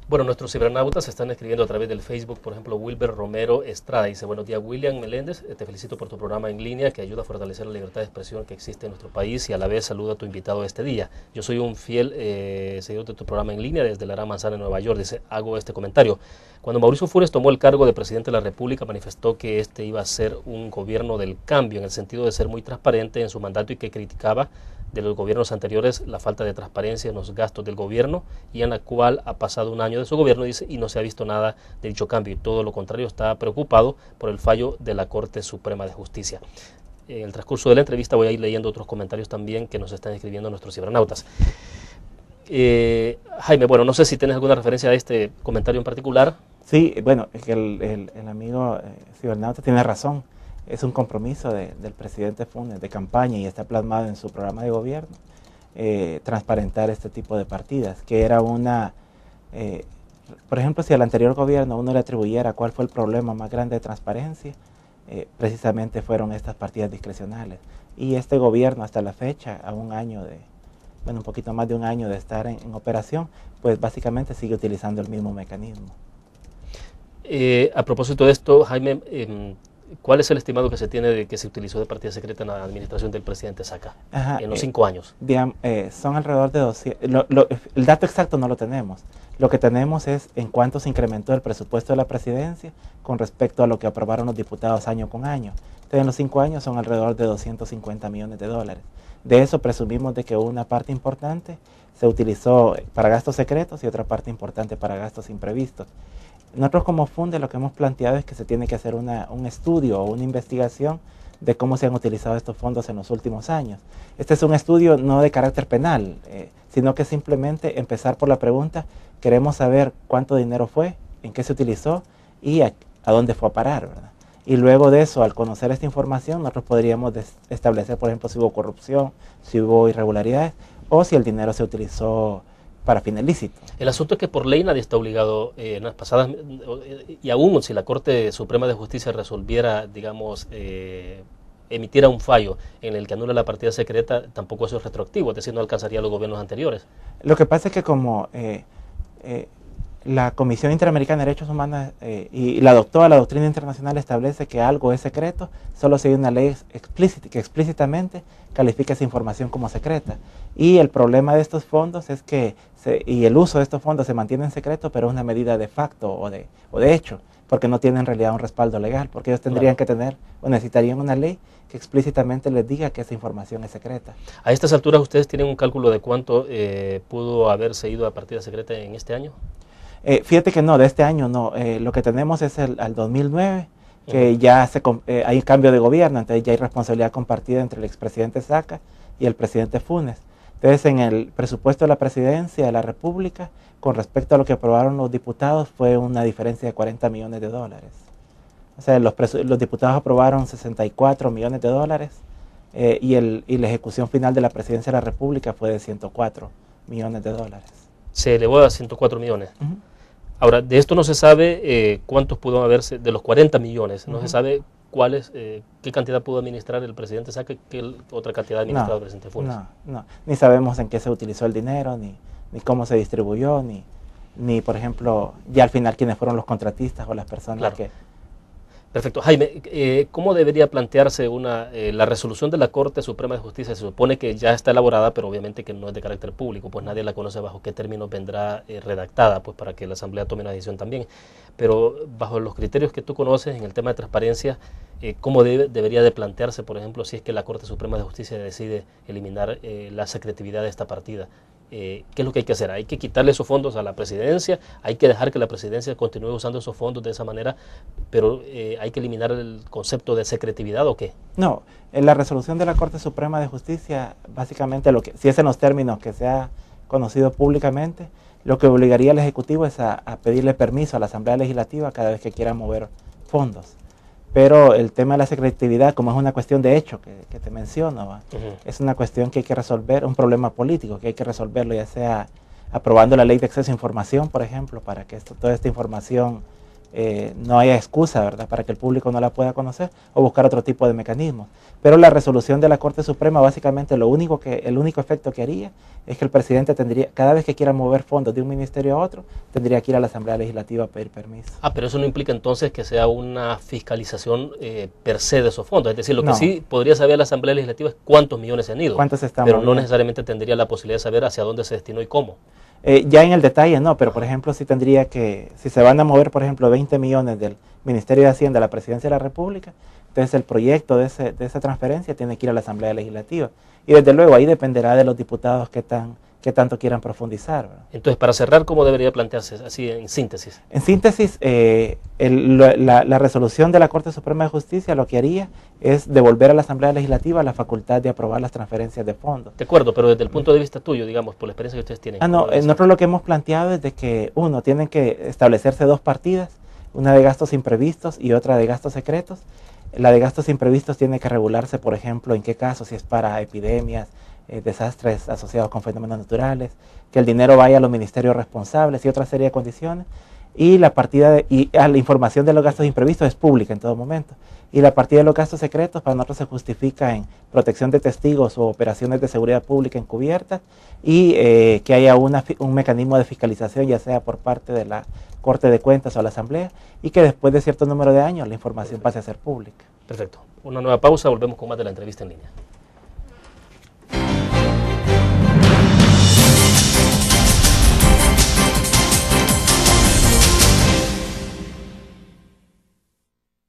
Bueno, nuestros cibernautas se están escribiendo a través del Facebook, por ejemplo, Wilber Romero Estrada dice: buenos días, William Meléndez, te felicito por tu programa en línea que ayuda a fortalecer la libertad de expresión que existe en nuestro país y a la vez saludo a tu invitado este día. Yo soy un fiel seguidor de tu programa en línea desde la Gran Manzana en Nueva York. Dice, hago este comentario. Cuando Mauricio Funes tomó el cargo de presidente de la República, manifestó que este iba a ser un gobierno del cambio, en el sentido de ser muy transparente en su mandato, y que criticaba de los gobiernos anteriores la falta de transparencia en los gastos del gobierno, y en la cual ha pasado un año de su gobierno, dice, y no se ha visto nada de dicho cambio, y todo lo contrario, está preocupado por el fallo de la Corte Suprema de Justicia. En el transcurso de la entrevista voy a ir leyendo otros comentarios también que nos están escribiendo nuestros cibernautas. Jaime, bueno, no sé si tienes alguna referencia a este comentario en particular. Sí, bueno, es que el amigo cibernauta tiene razón. Es un compromiso del presidente Funes de campaña, y está plasmado en su programa de gobierno, transparentar este tipo de partidas, que era una, por ejemplo, si al anterior gobierno uno le atribuyera cuál fue el problema más grande de transparencia, precisamente fueron estas partidas discrecionales. Y este gobierno, hasta la fecha, a un año un poquito más de un año de estar en operación, pues básicamente sigue utilizando el mismo mecanismo. A propósito de esto, Jaime, ¿cuál es el estimado que se tiene de que se utilizó de partida secreta en la administración del presidente Saca en los 5 años? Son alrededor de 200. El dato exacto no lo tenemos. Lo que tenemos es en cuánto se incrementó el presupuesto de la presidencia con respecto a lo que aprobaron los diputados año con año. Entonces, en los 5 años son alrededor de 250 millones de dólares. De eso presumimos de que una parte importante se utilizó para gastos secretos y otra parte importante para gastos imprevistos. Nosotros como Funde lo que hemos planteado es que se tiene que hacer un estudio o una investigación de cómo se han utilizado estos fondos en los últimos años. Este es un estudio no de carácter penal, sino que simplemente empezar por la pregunta: queremos saber cuánto dinero fue, en qué se utilizó y a dónde fue a parar, ¿verdad? Y luego de eso, al conocer esta información, nosotros podríamos establecer, por ejemplo, si hubo corrupción, si hubo irregularidades, o si el dinero se utilizó para fines lícitos. El asunto es que por ley nadie está obligado, en las pasadas, y aún si la Corte Suprema de Justicia resolviera, digamos, emitiera un fallo en el que anula la partida secreta, tampoco eso es retroactivo, es decir, no alcanzaría a los gobiernos anteriores. Lo que pasa es que como la Comisión Interamericana de Derechos Humanos y la doctrina internacional establece que algo es secreto, solo si hay una ley explícita que explícitamente califica esa información como secreta. Y el problema de estos fondos es que y el uso de estos fondos se mantiene en secreto, pero es una medida de facto o de hecho, porque no tienen en realidad un respaldo legal, porque ellos tendrían que tener o necesitarían una ley que explícitamente les diga que esa información es secreta. A estas alturas, ¿ustedes tienen un cálculo de cuánto pudo haberse ido a partida secreta en este año? Fíjate que no, de este año no. Lo que tenemos es al 2009, que ya hay cambio de gobierno, entonces ya hay responsabilidad compartida entre el expresidente Saca y el presidente Funes. Entonces, en el presupuesto de la presidencia de la República, con respecto a lo que aprobaron los diputados, fue una diferencia de 40 millones de dólares. O sea, los diputados aprobaron 64 millones de dólares y la ejecución final de la presidencia de la República fue de 104 millones de dólares. Se elevó a 104 millones. Ahora, de esto no se sabe cuántos pudo haberse, de los 40 millones, no se sabe cuáles, qué cantidad pudo administrar el presidente Saca, qué otra cantidad administrado el presidente Funes. No, ni sabemos en qué se utilizó el dinero, ni cómo se distribuyó, ni por ejemplo, ya al final quiénes fueron los contratistas o las personas que... Perfecto. Jaime, ¿cómo debería plantearse la resolución de la Corte Suprema de Justicia? Se supone que ya está elaborada, pero obviamente que no es de carácter público, pues nadie la conoce bajo qué términos vendrá redactada, pues para que la Asamblea tome una decisión también. Pero bajo los criterios que tú conoces en el tema de transparencia, ¿cómo debería de plantearse, por ejemplo, si es que la Corte Suprema de Justicia decide eliminar la secretividad de esta partida? ¿Qué es lo que hay que hacer? ¿Hay que quitarle esos fondos a la presidencia? ¿Hay que dejar que la presidencia continúe usando esos fondos de esa manera? ¿Pero hay que eliminar el concepto de secretividad o qué? No, en la resolución de la Corte Suprema de Justicia, básicamente, si es en los términos que se ha conocido públicamente, lo que obligaría al Ejecutivo es a pedirle permiso a la Asamblea Legislativa cada vez que quiera mover fondos. Pero el tema de la secretividad, como es una cuestión de hecho que te menciono, es una cuestión que hay que resolver, un problema político que hay que resolverlo, ya sea aprobando la ley de acceso a información, por ejemplo, para que toda esta información no haya excusa, ¿verdad?, para que el público no la pueda conocer o buscar otro tipo de mecanismos. Pero la resolución de la Corte Suprema básicamente el único efecto que haría es que el presidente tendría, cada vez que quiera mover fondos de un ministerio a otro, tendría que ir a la Asamblea Legislativa a pedir permiso. Ah, pero eso no implica entonces que sea una fiscalización per se de esos fondos. Es decir, lo que sí podría saber la Asamblea Legislativa es cuántos millones se han ido. ¿Cuántos están pero moviendo? No necesariamente tendría la posibilidad de saber hacia dónde se destinó y cómo. Ya en el detalle no, pero por ejemplo sí tendría que, si se van a mover por ejemplo 20 millones del Ministerio de Hacienda a la Presidencia de la República, entonces el proyecto de esa transferencia tiene que ir a la Asamblea Legislativa. Y desde luego ahí dependerá de los diputados qué tanto quieran profundizar, ¿verdad? Entonces, para cerrar, ¿cómo debería plantearse así en síntesis? En síntesis, la resolución de la Corte Suprema de Justicia lo que haría es devolver a la Asamblea Legislativa la facultad de aprobar las transferencias de fondos. De acuerdo, pero desde el punto de vista tuyo, digamos, por la experiencia que ustedes tienen. Nosotros lo que hemos planteado es de que, tienen que establecerse dos partidas, una de gastos imprevistos y otra de gastos secretos. La de gastos imprevistos tiene que regularse, por ejemplo, en qué casos, si es para epidemias, desastres asociados con fenómenos naturales, que el dinero vaya a los ministerios responsables y otra serie de condiciones. Y la la información de los gastos imprevistos es pública en todo momento. Y la partida de los gastos secretos para nosotros se justifica en protección de testigos o operaciones de seguridad pública encubiertas y que haya un mecanismo de fiscalización, ya sea por parte de la Corte de Cuentas o la Asamblea, y que después de cierto número de años la información pase a ser pública. Perfecto. Una nueva pausa, volvemos con más de la entrevista en línea.